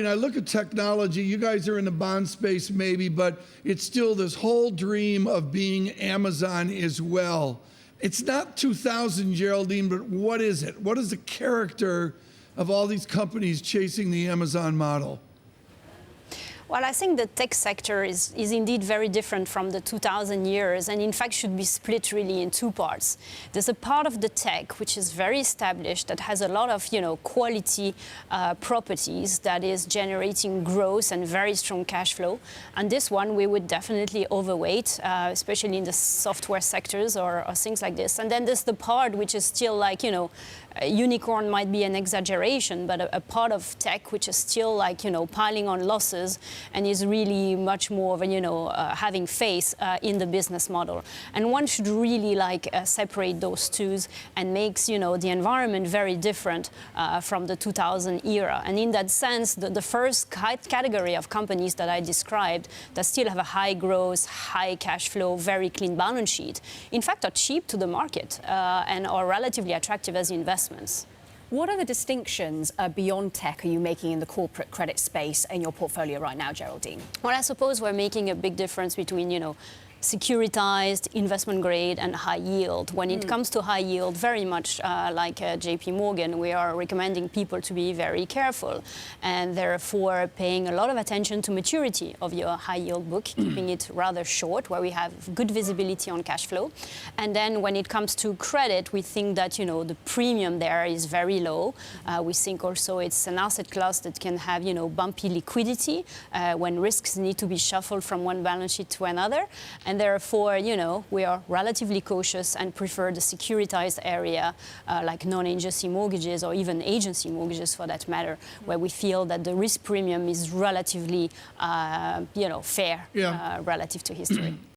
And I look at technology, you guys are in the bond space maybe, but it's still this whole dream of being Amazon as well. It's not 2000, Geraldine, but what is it? What is the character of all these companies chasing the Amazon model? Well, I think the tech sector is indeed very different from the 2000 years, and in fact should be split really in two parts. There's a part of the tech which is very established, that has a lot of quality properties, that is generating growth and very strong cash flow. And this one we would definitely overweight, especially in the software sectors or things like this. And then there's the part which is still like, a unicorn might be an exaggeration, but a part of tech which is still like, piling on losses and is really much more of a, having faith in the business model. And one should really separate those two, and makes, the environment very different from the 2000 era. And in that sense, the first category of companies that I described that still have a high growth, high cash flow, very clean balance sheet, in fact are cheap to the market and are relatively attractive as investments. What other distinctions beyond tech are you making in the corporate credit space in your portfolio right now, Geraldine? Well, I suppose we're making a big difference between, securitized, investment grade, and high yield. When it comes to high yield, very much like JP Morgan, we are recommending people to be very careful, and therefore paying a lot of attention to maturity of your high yield book, keeping it rather short, where we have good visibility on cash flow. And then when it comes to credit, we think that the premium there is very low. We think also it's an asset class that can have bumpy liquidity when risks need to be shuffled from one balance sheet to another. And therefore, we are relatively cautious and prefer the securitized area, like non-agency mortgages or even agency mortgages for that matter, where we feel that the risk premium is relatively, fair relative to history.